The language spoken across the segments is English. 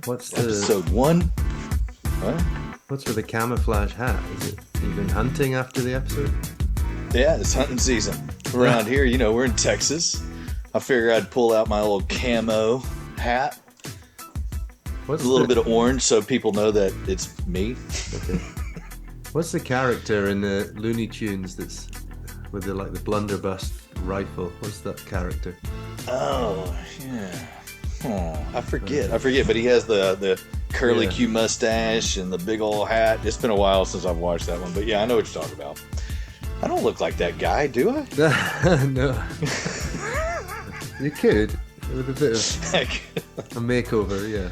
What's the Episode 1. What? what's with the camouflage hat? Is it even hunting after the episode? Yeah, it's hunting season. Around here, we're in Texas. I figured I'd pull out my little camo hat. What's A little the bit of orange so people know that it's me. okay. What's the character in the Looney Tunes that's with the blunderbuss rifle? What's that character? Oh, yeah. Oh, I forget, but he has the curly Yeah. Q mustache and the big old hat. It's been a while since I've watched that one, but yeah, I know what you're talking about. I don't look like that guy, do I? No. You could with a bit of a makeover, yeah.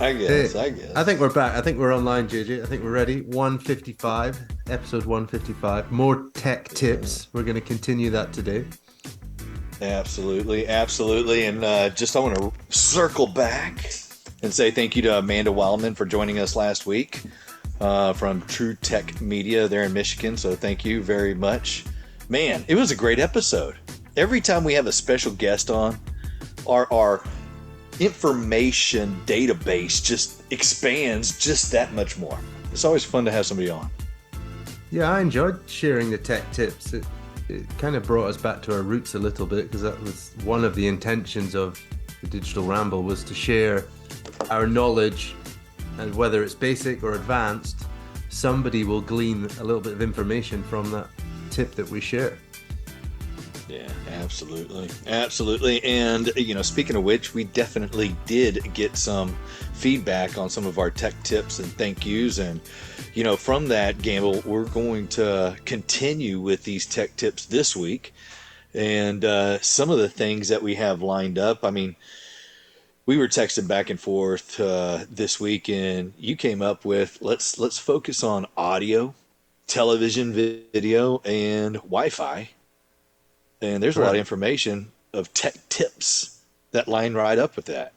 I guess. I think we're back. I think we're online, JJ. I think we're ready. 155, episode 155. More tech tips. We're going to continue that today. Absolutely. And I want to circle back and say thank you to Amanda Wildman for joining us last week from True Tech Media there in Michigan. So thank you very much. Man, it was a great episode. Every time we have a special guest on, our information database just expands just that much more. It's always fun to have somebody on. Yeah, I enjoyed sharing the tech tips. It kind of brought us back to our roots a little bit, because that was one of the intentions of the Digital Ramble, was to share our knowledge, and whether it's basic or advanced, somebody will glean a little bit of information from that tip that we share. Yeah, absolutely. And, speaking of which, we definitely did get some feedback on some of our tech tips and thank yous. And, from that, Gamble, we're going to continue with these tech tips this week. And some of the things that we have lined up, I mean, we were texting back and forth this week, and you came up with, let's focus on audio, television, video, and Wi-Fi. And there's a lot of information of tech tips that line right up with that.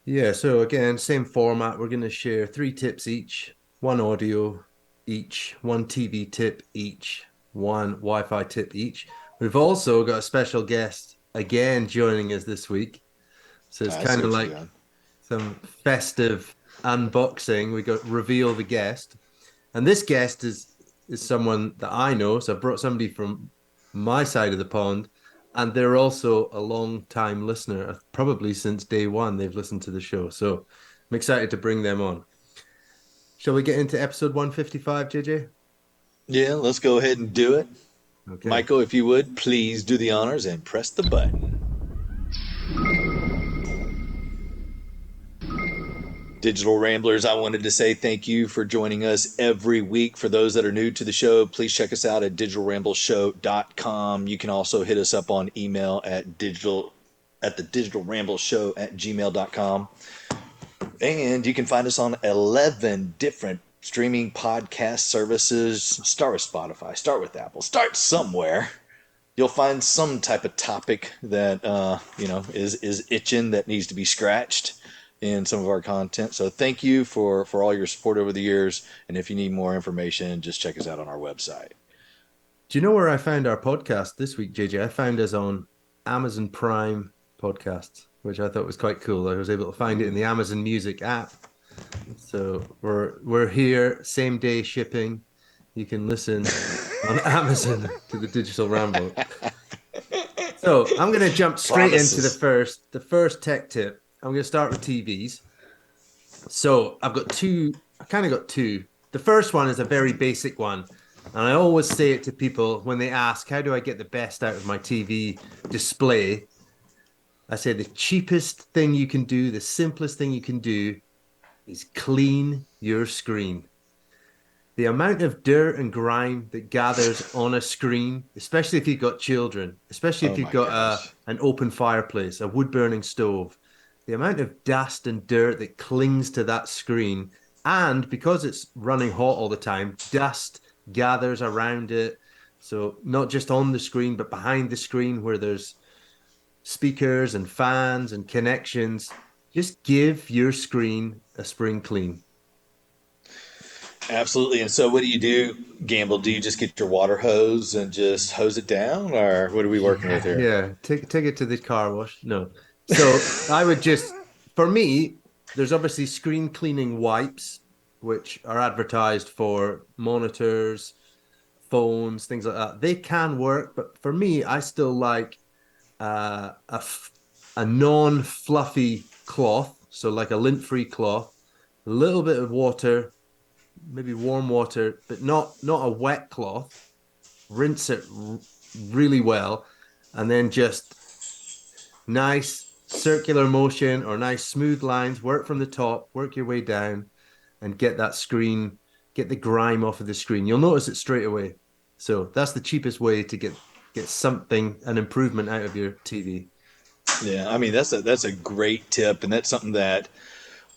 Yeah, so again, same format. We're going to share 3 tips each, 1 audio each, 1 TV tip each, 1 Wi-Fi tip each. We've also got a special guest again joining us this week. So it's I see kind of what you're like doing. some festive unboxing. We got reveal the guest. And this guest is someone that I know. So I brought somebody from my side of the pond, and they're also a long time listener, probably since day one they've listened to the show. So I'm excited to bring them on. Shall we get into episode 155, JJ? Yeah, let's go ahead and do it. Okay. Michael, if you would, please do the honors and press the button. Digital Ramblers, I wanted to say thank you for joining us every week. For those that are new to the show, please check us out at digitalrambleshow.com. You can also hit us up on email at thedigitalrambleshow@gmail.com. And you can find us on 11 different streaming podcast services. Start with Spotify, start with Apple, start somewhere. You'll find some type of topic that is itching, that needs to be scratched in some of our content. So thank you for all your support over the years. And if you need more information, just check us out on our website. Do you know where I found our podcast this week, JJ? I found us on Amazon Prime podcasts, which I thought was quite cool. I was able to find it in the Amazon Music app. So we're here, same day shipping. You can listen on Amazon to the Digital Ramble. So I'm going to jump straight into the first tech tip. I'm going to start with TVs. So I kind of got two. The first one is a very basic one. And I always say it to people when they ask, how do I get the best out of my TV display? I say the cheapest thing you can do, the simplest thing you can do is clean your screen. The amount of dirt and grime that gathers on a screen, especially if you've got children, especially if Oh you've my got gosh. an open fireplace, a wood-burning stove, the amount of dust and dirt that clings to that screen, and because it's running hot all the time, dust gathers around it. So not just on the screen, but behind the screen where there's speakers and fans and connections. Just give your screen a spring clean. Absolutely. And so what do, Gamble? Do you just get your water hose and just hose it down, or what are we working with here? Yeah. Take it to the car wash. No. So I would just, for me, there's obviously screen cleaning wipes, which are advertised for monitors, phones, things like that. They can work, but for me, I still like a non-fluffy cloth, so like a lint-free cloth, a little bit of water, maybe warm water, but not a wet cloth. Rinse it really well, and then just nice circular motion or nice smooth lines. Work from the top, work your way down, and get that screen, get the grime off of the screen. You'll notice it straight away. So that's the cheapest way to get something, an improvement out of your TV. Yeah, I mean that's a great tip, and that's something that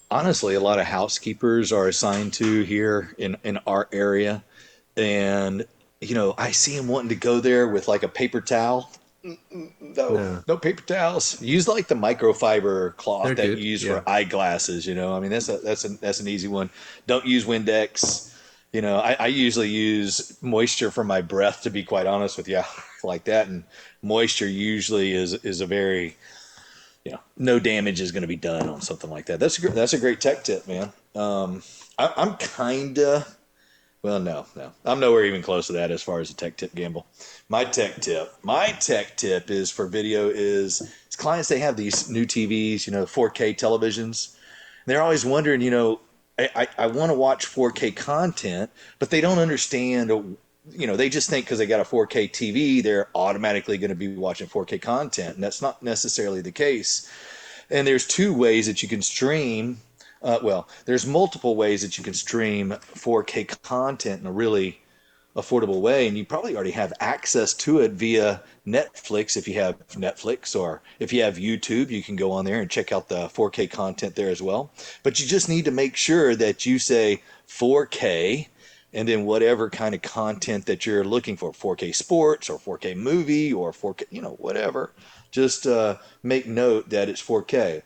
honestly a lot of housekeepers are assigned to here in our area. And I see them wanting to go there with like a paper towel. No, No, no paper towels. Use like the microfiber cloth they're that good. you use Yeah. for eyeglasses. I mean that's an easy one. Don't use Windex. I usually use moisture for my breath. To be quite honest with you, like that, and moisture usually is a very no damage is going to be done on something like that. That's a great tech tip, man. I'm kind of well, no, I'm nowhere even close to that as far as a tech tip, Gamble. My tech tip is for video is clients. They have these new TVs, 4K televisions. And they're always wondering, I want to watch 4K content, but they don't understand. They just think because they got a 4K TV, they're automatically going to be watching 4K content, and that's not necessarily the case. And there's two ways that you can stream. There's multiple ways that you can stream 4K content in a really affordable way, and you probably already have access to it via Netflix. If you have Netflix, or if you have YouTube, you can go on there and check out the 4K content there as well. But you just need to make sure that you say 4K and then whatever kind of content that you're looking for, 4K sports or 4K movie or 4K, whatever. Just make note that it's 4K.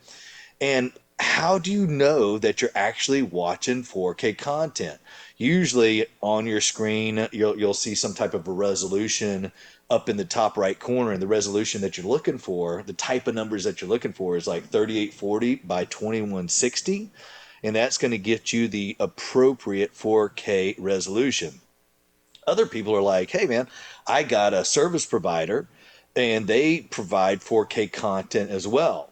And how do you know that you're actually watching 4K content? Usually on your screen, you'll see some type of a resolution up in the top right corner, and the resolution that you're looking for, the type of numbers that you're looking for, is like 3840 by 2160, and that's going to get you the appropriate 4K resolution. Other people are like, hey man, I got a service provider and they provide 4K content as well.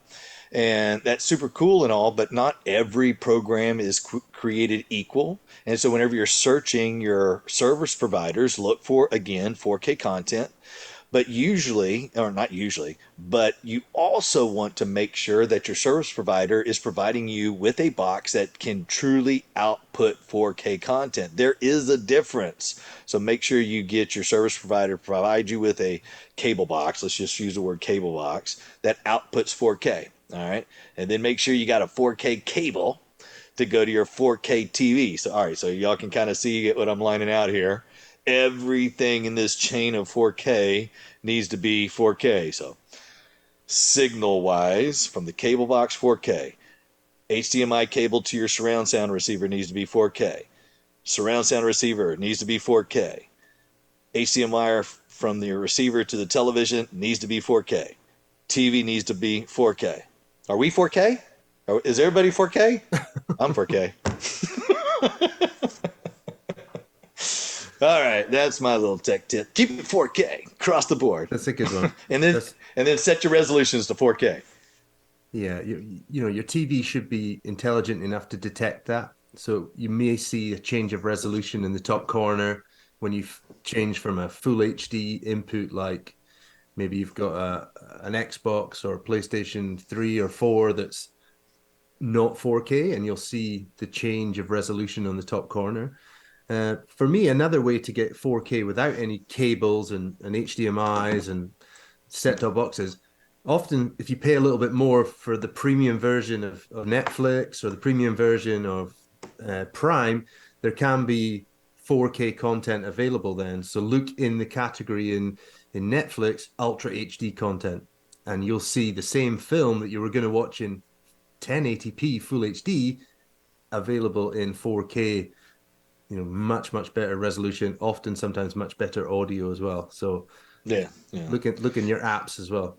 And that's super cool and all, but not every program is created equal. And so whenever you're searching your service providers, look for again 4K content. But usually, or not usually, but you also want to make sure that your service provider is providing you with a box that can truly output 4K content. There is a difference. So make sure you get your service provider to provide you with a cable box. Let's just use the word cable box that outputs 4K. All right. And then make sure you got a 4K cable to go to your 4K TV. So, all right. So y'all can kind of see what I'm lining out here. Everything in this chain of 4K needs to be 4K. So, signal wise, from the cable box, 4K. HDMI cable to your surround sound receiver needs to be 4K. Surround sound receiver needs to be 4K. HDMI from the receiver to the television needs to be 4K. TV needs to be 4K. Are we 4K? Is everybody 4K? I'm 4K. All right, that's my little tech tip. Keep it 4K across the board, That's a good one. and then That's and then set your resolutions to 4K. Yeah, your TV should be intelligent enough to detect that. So you may see a change of resolution in the top corner when you've changed from a full HD input, like maybe you've got an Xbox or a PlayStation 3 or 4 that's not 4K, and you'll see the change of resolution on the top corner. For me, another way to get 4K without any cables and HDMI's and set-top boxes, often if you pay a little bit more for the premium version of Netflix or the premium version of Prime, there can be 4K content available then. So look in the category in Netflix, Ultra HD content, and you'll see the same film that you were going to watch in 1080p Full HD available in 4K, much better resolution, often sometimes much better audio as well. So Yeah, yeah. look in your apps as well.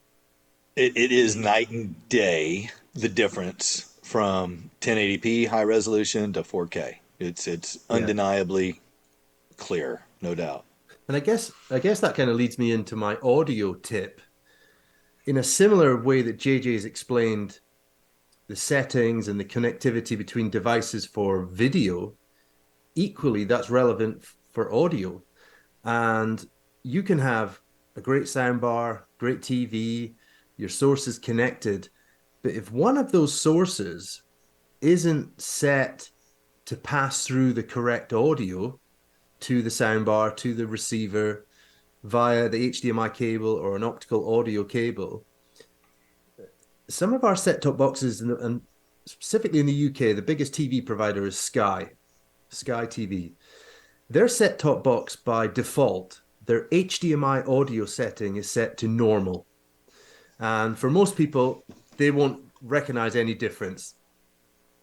It is night and day the difference from 1080p high resolution to 4K. It's Yeah. undeniably clear, no doubt. And I guess that kind of leads me into my audio tip. In a similar way that JJ has explained the settings and the connectivity between devices for video, equally that's relevant for audio. And you can have a great soundbar, great TV, your sources connected. But if one of those sources isn't set to pass through the correct audio to the soundbar, to the receiver via the HDMI cable or an optical audio cable, some of our set-top boxes, and specifically in the UK, the biggest TV provider is Sky TV. Their set-top box by default, their HDMI audio setting is set to normal. And for most people, they won't recognize any difference.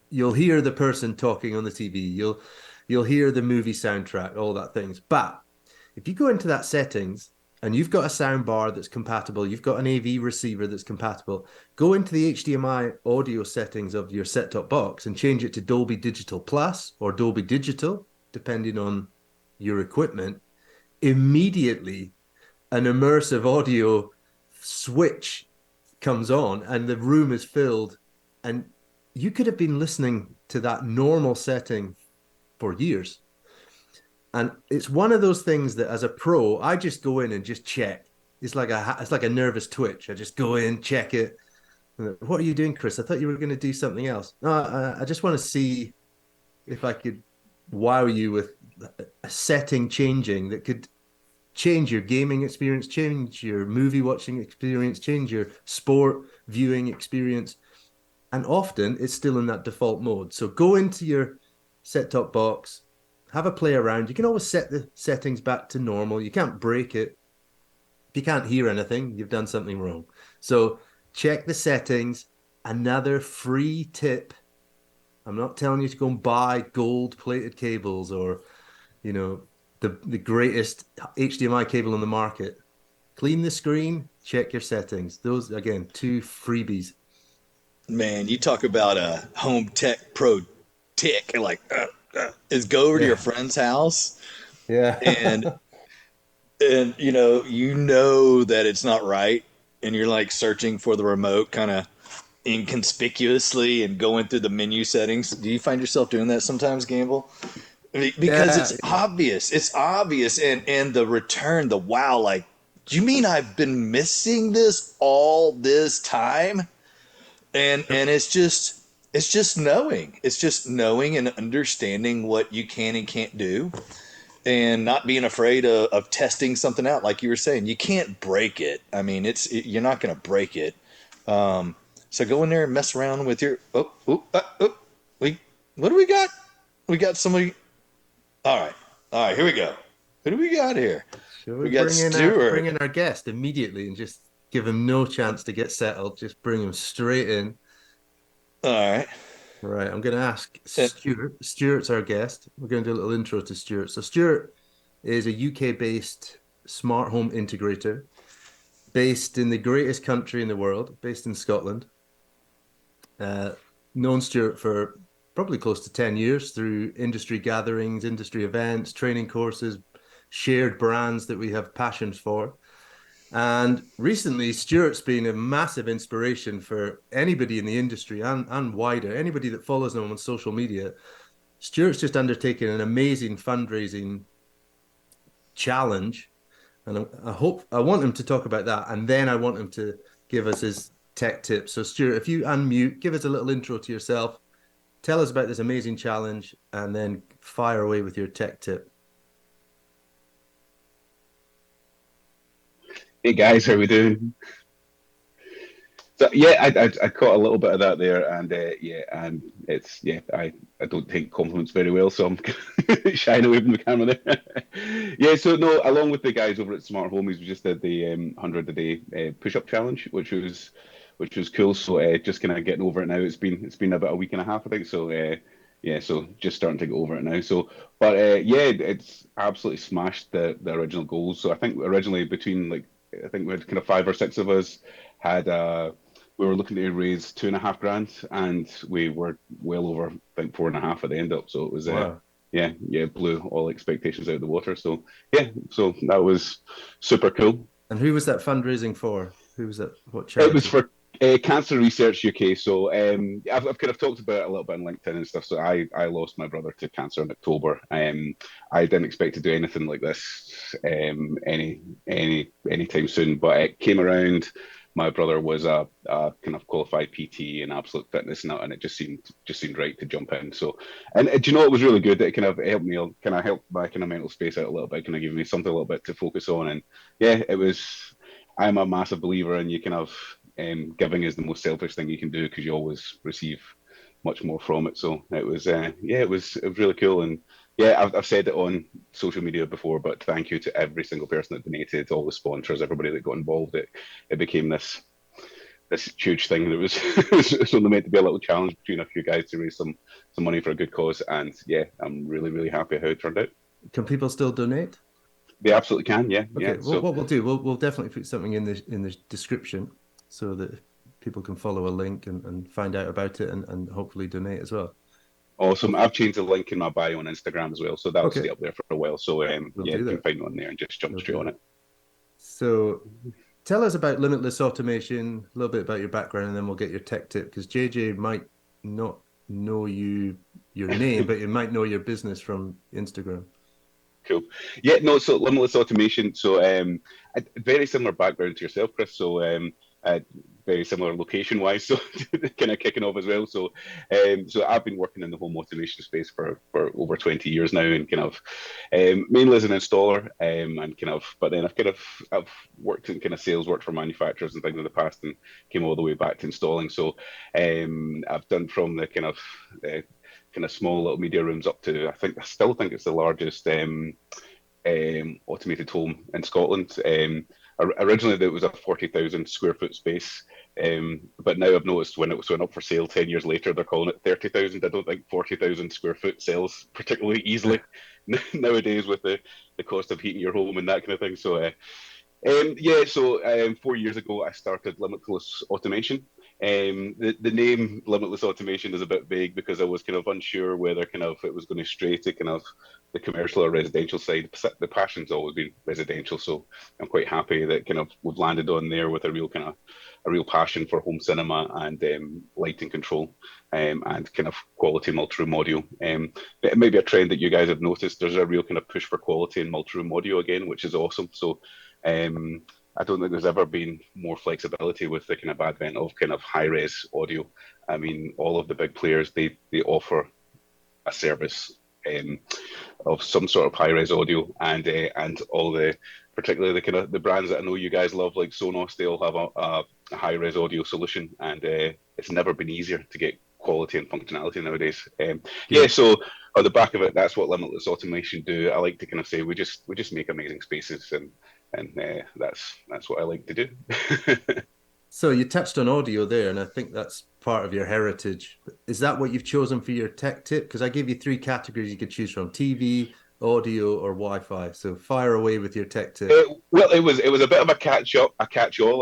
You'll hear the person talking on the TV. You'll hear the movie soundtrack, all that things. But if you go into that settings and you've got a sound bar that's compatible, you've got an AV receiver that's compatible, go into the HDMI audio settings of your set-top box and change it to Dolby Digital Plus or Dolby Digital, depending on your equipment. Immediately, an immersive audio switch comes on and the room is filled, and you could have been listening to that normal setting for years. And it's one of those things that as a pro, I just go in and just check. It's like a nervous twitch. I just go in, check it. What are you doing, Kris? I thought you were going to do something else. No, I just want to see if I could wow you with a setting changing that could change your gaming experience, change your movie watching experience, change your sport viewing experience. And often it's still in that default mode. So go into your set-top box, have a play around. You can always set the settings back to normal. You can't break it. If you can't hear anything, you've done something wrong. So check the settings. Another free tip. I'm not telling you to go and buy gold-plated cables or, you know, the greatest HDMI cable on the market. Clean the screen, check your settings. Those, again, two freebies. Man, you talk about a home tech pro tick, is go over to your Yeah. friend's house and Yeah. you know that it's not right, and you're like searching for the remote kind of inconspicuously and going through the menu settings. Do you find yourself doing that sometimes, Gamble? Because Yeah. it's obvious. It's obvious, and the return, the wow, like, do you mean I've been missing this all this time? And it's just knowing. It's just knowing and understanding what you can and can't do, and not being afraid of testing something out. Like you were saying, you can't break it. I mean, you're not going to break it. So go in there and mess around with your we what do we got? We got somebody. All right, here we go. Who do we got here? Shall we We got bring Stuart. in our guest immediately and just give him no chance to get settled? Just bring him straight in. All right. Right, I'm going to ask And Stuart. Stuart's our guest. We're going to do a little intro to Stuart. So Stuart is a UK-based smart home integrator, based in the greatest country in the world, based in Scotland. Uh, Known Stuart for probably close to 10 years through industry gatherings, industry events, training courses, shared brands that we have passions for. And recently, Stuart's been a massive inspiration for anybody in the industry and wider, anybody that follows him on social media. Stuart's just undertaken an amazing fundraising challenge. And I want him to talk about that. And then I want him to give us his tech tips. So, Stuart, if you unmute, give us a little intro to yourself, tell us about this amazing challenge, and then fire away with your tech tip. Hey guys, how we doing? So yeah, I caught a little bit of that there, and yeah, and it's yeah, I don't take compliments very well, so I'm shying away from the camera there. Yeah, so no, along with the guys over at Smart Homies, we just did the 100 a day push-up challenge, which was cool. So just kind of getting over it now. It's been about a week and a half, I think. So yeah, so just starting to get over it now. So, but yeah, it's absolutely smashed the original goals. So I think originally between like I think we had kind of five or six of us had we were looking to raise 2.5 grand, and we were well over, I think, 4.5 at the end up. So it was, Wow. yeah, blew all expectations out of the water. So yeah, so that was super cool. And who was that fundraising for? Who was that? What It was charity? for Cancer Research UK. So I've kind of talked about it a little bit on LinkedIn and stuff. So I lost my brother to cancer in October. I didn't expect to do anything like this anytime soon, but it came around. My brother was a kind of qualified PT and absolute fitness nut, and it just seemed right to jump in. So, and do you know it was really good that it kind of helped me, kind of helped my kind of mental space out a little bit, kind of give me something a little bit to focus on. And yeah, it was. I'm a massive believer in you kind of giving is the most selfish thing you can do because you always receive much more from it. So it was, yeah, it was really cool. And yeah, I've said it on social media before, but thank you to every single person that donated, all the sponsors, everybody that got involved. It became this huge thing that was it was only meant to be a little challenge between a few guys to raise some money for a good cause. And yeah, I'm really really happy how it turned out. Can people still donate? They absolutely can, yeah, Okay. yeah. Well, So what we'll do, we'll definitely put something in the description so that people can follow a link and find out about it and hopefully donate as well. awesome. I've changed the link in my bio on Instagram as well, so that'll Okay. stay up there for a while. So We'll yeah, do you can that. find me on there and just jump We'll straight do on that. it. So tell us about Limitless Automation, a little bit about your background, and then we'll get your tech tip because JJ might not know your name, but you might know your business from Instagram. Cool. Yeah, no, so Limitless Automation. So a very similar background to yourself, Kris. So very similar location wise. So kind of kicking off as well. So I've been working in the home automation space for over 20 years now, and kind of mainly as an installer, and kind of, but then I've worked in kind of sales, worked for manufacturers and things in the past, and came all the way back to installing. So I've done from the kind of small little media rooms up to I still think it's the largest automated home in Scotland. Originally, there was a 40,000 square foot space, but now I've noticed when it was went up for sale 10 years later, they're calling it 30,000. I don't think 40,000 square foot sells particularly easily nowadays with the cost of heating your home and that kind of thing. So yeah, so 4 years ago, I started Limitless Automation. The name Limitless Automation is a bit vague because I was kind of unsure whether kind of it was going to stray to kind of the commercial or residential side. The passion's always been residential, so I'm quite happy that kind of we've landed on there with a real passion for home cinema and lighting control, and kind of quality multi-room audio. It may be a trend that you guys have noticed. There's a real kind of push for quality in multi-room audio again, which is awesome. So I don't think there's ever been more flexibility with the kind of advent of kind of high res audio. I mean, all of the big players they offer a service of some sort of high res audio, and all the particularly the kind of the brands that I know you guys love like Sonos, they all have a high res audio solution, and it's never been easier to get quality and functionality nowadays. Yeah, Yeah. so on the back of it, that's what Limitless Automation do. I like to kind of say we just make amazing spaces, and that's what I like to do. So you touched on audio there, and I think that's part of your heritage. Is that what you've chosen for your tech tip? Because I gave you three categories you could choose from: TV, audio, or Wi-Fi. So fire away with your tech tip. Well, it was a bit of a catch all. I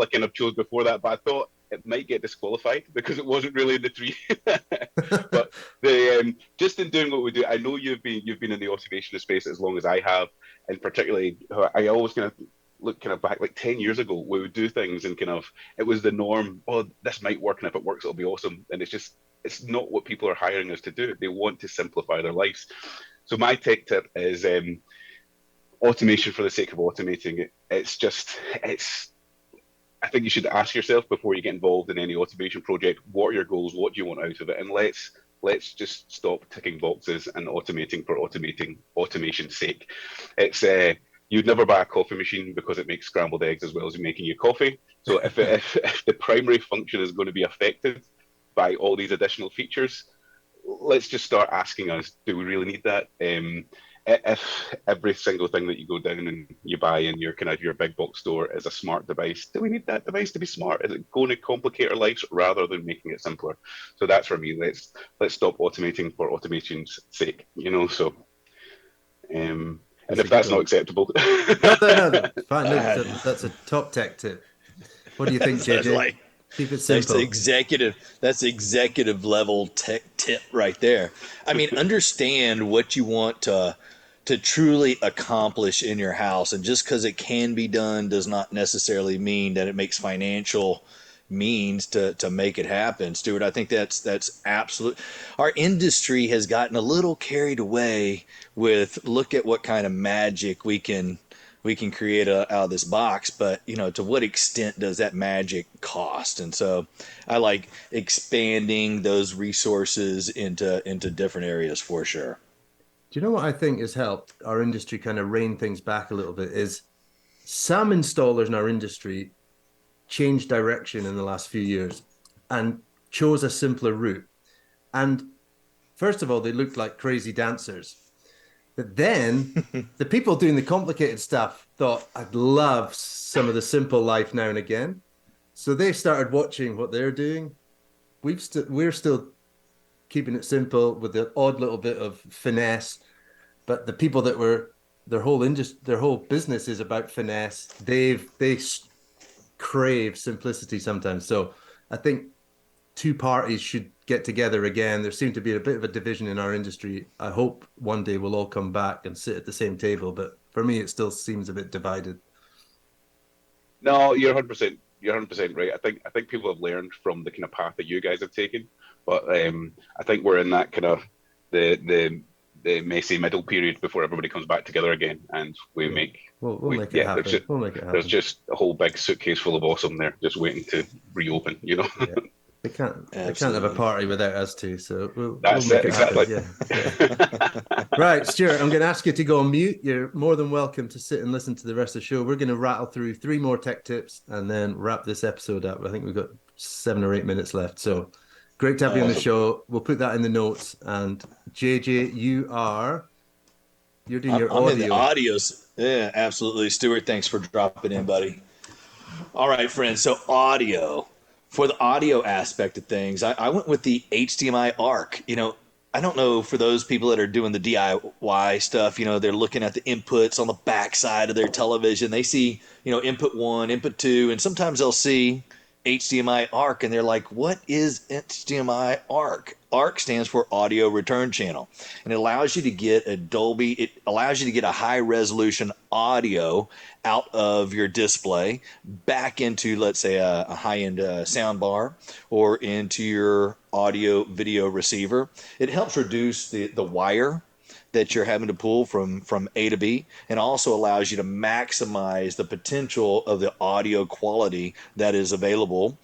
kind of chose before that, but I thought it might get disqualified because it wasn't really in the three. But the just in doing what we do, I know you've been in the automation space as long as I have, and particularly I always kind of look kind of back like 10 years ago we would do things and kind of it was the norm. Oh, this might work, and if it works it'll be awesome. And it's not what people are hiring us to do. They want to simplify their lives. So my tech tip is automation for the sake of automating it. It's I think you should ask yourself before you get involved in any automation project, what are your goals? What do you want out of it? And let's just stop ticking boxes and automating for automation's sake. It's you'd never buy a coffee machine because it makes scrambled eggs as well as making you coffee. So if the primary function is going to be affected by all these additional features, let's just start asking us, do we really need that? If every single thing that you go down and you buy in your kind of your big box store is a smart device, do we need that device to be smart? Is it going to complicate our lives rather than making it simpler? So that's for me. Let's stop automating for automation's sake. So and That's a if good that's not one. acceptable, No, no, no, fine. No, that's a top tech tip. What do you think, That's JJ? like Keep it That's simple. that's executive level tech tip right there. I mean, understand what you want to truly accomplish in your house, and just because it can be done does not necessarily mean that it makes financial means to make it happen. Stuart, I think that's absolute. Our industry has gotten a little carried away with look at what kind of magic we can create out of this box, but to what extent does that magic cost? And so I like expanding those resources into different areas for sure. Do you know what I think has helped our industry kind of rein things back a little bit is some installers in our industry changed direction in the last few years and chose a simpler route. And first of all, they looked like crazy dancers. But then the people doing the complicated stuff thought, I'd love some of the simple life now and again. So they started watching what they're doing. We're still keeping it simple with the odd little bit of finesse. But the people that were their whole business is about finesse. They crave simplicity sometimes. So I think two parties should get together again. There seemed to be a bit of a division in our industry. I hope one day we'll all come back and sit at the same table. But for me, it still seems a bit divided. No, you're 100%. You're 100% right. I think people have learned from the kind of path that you guys have taken, but I think we're in that kind of the messy middle period before everybody comes back together again, and we Yeah, make we'll we make it yeah. happen. We'll make it There's happen. just a whole big suitcase full of awesome there, just waiting to reopen. Yeah. They can't have a Absolutely. party without us two, so we'll That's make it it happen. exactly. Yeah, yeah. Right, Stuart, I'm going to ask you to go on mute. You're more than welcome to sit and listen to the rest of the show. We're going to rattle through three more tech tips and then wrap this episode up. I think we've got 7 or 8 minutes left. So great to have you on the Awesome. show. We'll put that in the notes. And JJ, you're doing your I'm in the audio. audios. Yeah, absolutely. Stuart, thanks for dropping in, buddy. All right, friends. So audio. For the audio aspect of things, I went with the HDMI ARC. I don't know for those people that are doing the DIY stuff, they're looking at the inputs on the back side of their television. They see, input one, input two, and sometimes they'll see HDMI ARC and they're like, what is HDMI ARC? ARC stands for audio return channel, and it allows you to get it allows you to get a high resolution audio out of your display back into, let's say, a high end sound bar or into your audio video receiver. It helps reduce the wire that you're having to pull from A to B, and also allows you to maximize the potential of the audio quality that is available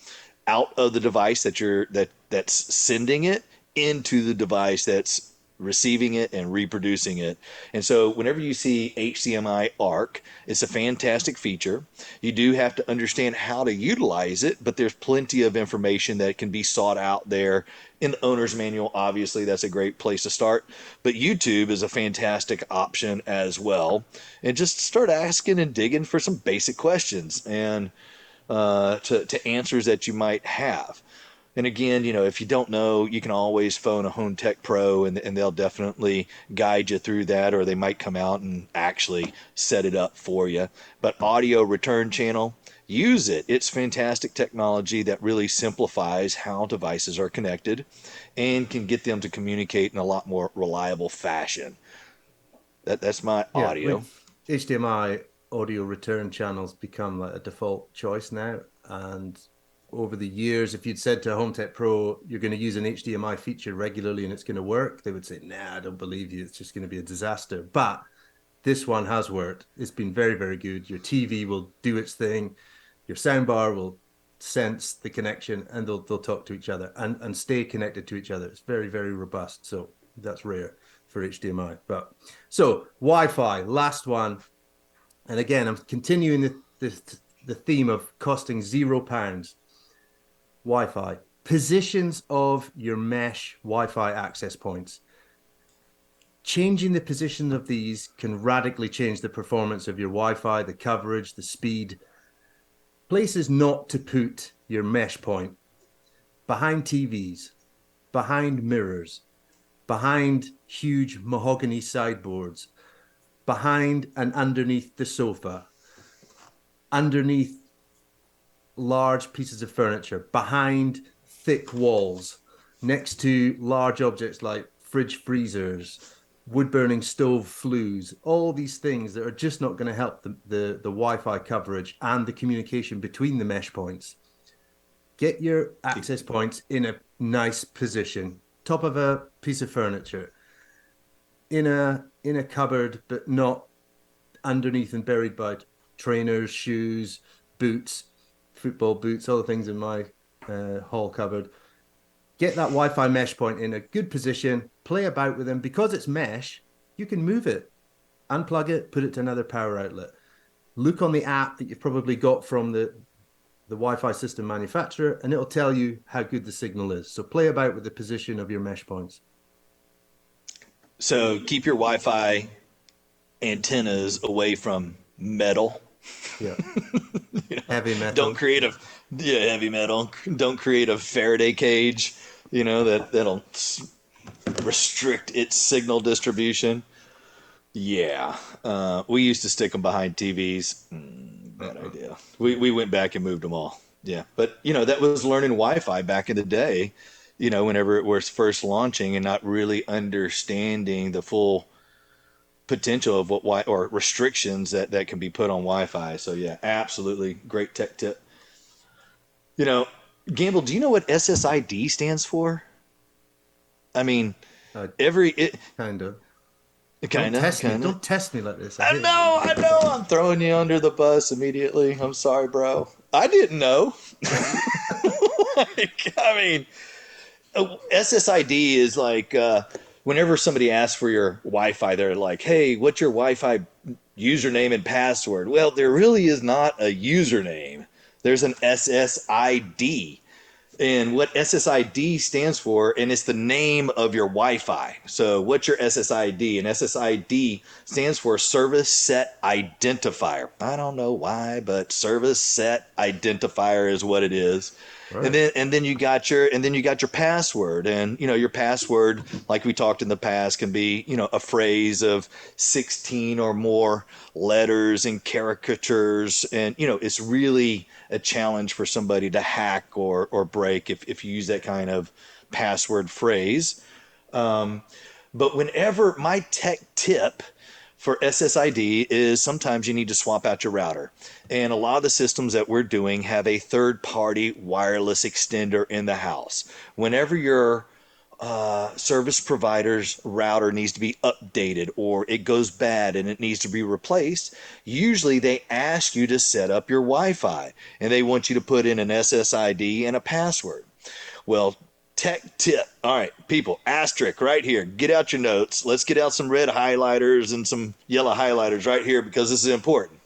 out of the device that's sending it into the device that's receiving it and reproducing it. And so whenever you see HDMI ARC, it's a fantastic feature. You do have to understand how to utilize it, but there's plenty of information that can be sought out there in the owner's manual. Obviously, that's a great place to start, but YouTube is a fantastic option as well. And just start asking and digging for some basic questions and to answers that you might have. And again, if you don't know, you can always phone a home tech pro, and they'll definitely guide you through that, or they might come out and actually set it up for you. But audio return channel, use it. It's fantastic technology that really simplifies how devices are connected and can get them to communicate in a lot more reliable fashion. That's my Yeah, audio. with HDMI audio return channels become like a default choice now. And over the years, if you'd said to a Home Tech Pro, you're going to use an HDMI feature regularly and it's going to work, they would say, nah, I don't believe you. It's just going to be a disaster. But this one has worked. It's been very, very good. Your TV will do its thing. Your soundbar will sense the connection and they'll talk to each other and stay connected to each other. It's very, very robust. So that's rare for HDMI. But so Wi-Fi, last one. And again, I'm continuing the theme of costing £0. Wi-Fi, positions of your mesh Wi-Fi access points. Changing the position of these can radically change the performance of your Wi-Fi, the coverage, the speed. Places not to put your mesh point: behind TVs, behind mirrors, behind huge mahogany sideboards, behind and underneath the sofa, underneath large pieces of furniture, behind thick walls, next to large objects like fridge freezers, wood burning stove flues, all these things that are just not going to help the Wi-Fi coverage and the communication between the mesh points. Get your access points in a nice position, top of a piece of furniture, in a cupboard, but not underneath and buried by trainers, shoes, boots, football boots, all the things in my hall cupboard. Get that Wi-Fi mesh point in a good position, play about with them. Because it's mesh, you can move it, unplug it, put it to another power outlet. Look on the app that you've probably got from the Wi-Fi system manufacturer, and it'll tell you how good the signal is. So play about with the position of your mesh points. So keep your Wi-Fi antennas away from metal. Yeah. You know, Heavy metal. Don't create a heavy metal. Don't create a Faraday cage. You know that'll restrict its signal distribution. Yeah, we used to stick them behind TVs. Bad idea. We went back and moved them all. Yeah, but that was learning Wi-Fi back in the day. Whenever it was first launching and not really understanding the full potential of or restrictions that can be put on Wi-Fi. So yeah, absolutely great tech tip. Gamble, do you know what SSID stands for? I mean, Uh, every kind of. kind of. Don't test me like this. I know. I'm throwing you under the bus immediately. I'm sorry, bro. I didn't know. SSID is like whenever somebody asks for your Wi-Fi, they're like, "Hey, what's your Wi-Fi username and password?" Well, there really is not a username. There's an SSID. And what SSID stands for, and it's the name of your Wi-Fi. So what's your SSID? And SSID stands for Service Set Identifier. I don't know why, but Service Set Identifier is what it is. Right. And then you got your password, and your password, like we talked in the past, can be a phrase of 16 or more letters and caricatures, and it's really a challenge for somebody to hack or break if you use that kind of password phrase. But whenever my tech tip for SSID is sometimes you need to swap out your router. And a lot of the systems that we're doing have a third-party wireless extender in the house. Whenever your service provider's router needs to be updated or it goes bad and it needs to be replaced, usually they ask you to set up your Wi-Fi and they want you to put in an SSID and a password. Well, tech tip. All right, people, asterisk right here. Get out your notes. Let's get out some red highlighters and some yellow highlighters right here because this is important.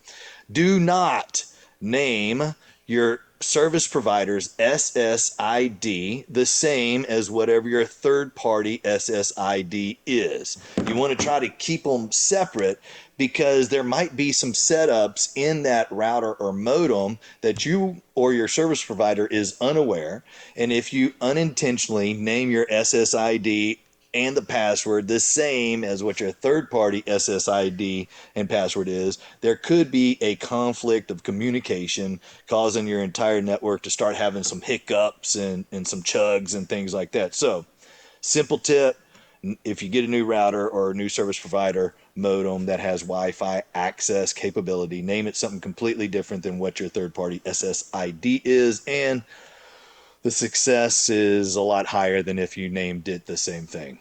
Do not name your service provider's SSID the same as whatever your third-party SSID is. You want to try to keep them separate because there might be some setups in that router or modem that you or your service provider is unaware. And if you unintentionally name your SSID and the password the same as what your third-party SSID and password is, there could be a conflict of communication causing your entire network to start having some hiccups and some chugs and things like that. So, simple tip, if you get a new router or a new service provider modem that has Wi-Fi access capability, name it something completely different than what your third-party SSID is, and the success is a lot higher than if you named it the same thing.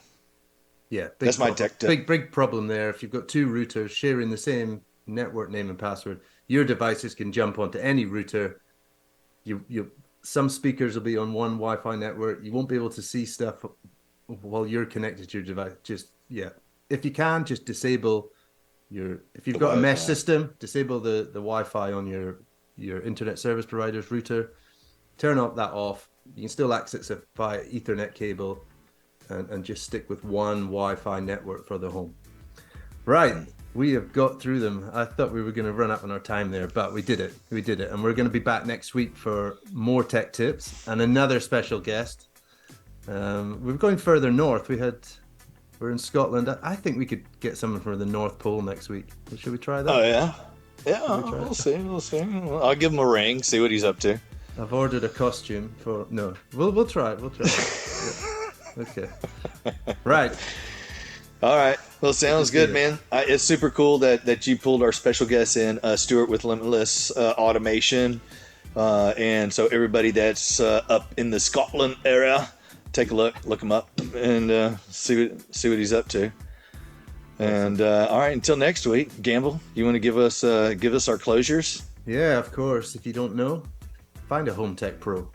Yeah, that's my tech tip. Big problem there. If you've got two routers sharing the same network name and password, your devices can jump onto any router. Some speakers will be on one Wi-Fi network. You won't be able to see stuff while you're connected to your device. If you can, just disable if you've got a mesh system, disable the Wi-Fi on your internet service provider's router. Turn that off. You can still access it via Ethernet cable and just stick with one Wi-Fi network for the home. Right, we have got through them. I thought we were going to run up on our time there, but we did it. And we're going to be back next week for more tech tips and another special guest. We're going further north. We're in Scotland. I think we could get someone from the North Pole next week. Should we try that? Oh, yeah? Yeah, we'll see. I'll give him a ring, see what he's up to. I've ordered a costume for no. We'll try it. We'll try it. Yeah. Okay. Right. All right. Well, sounds good, man. It's super cool that you pulled our special guest in, Stuart with Limitless Automation. And so everybody that's up in the Scotland area, take a look him up, and see what he's up to. And all right, until next week, Gamble, you want to give us our closures? Yeah, of course. If you don't know, find a home tech pro.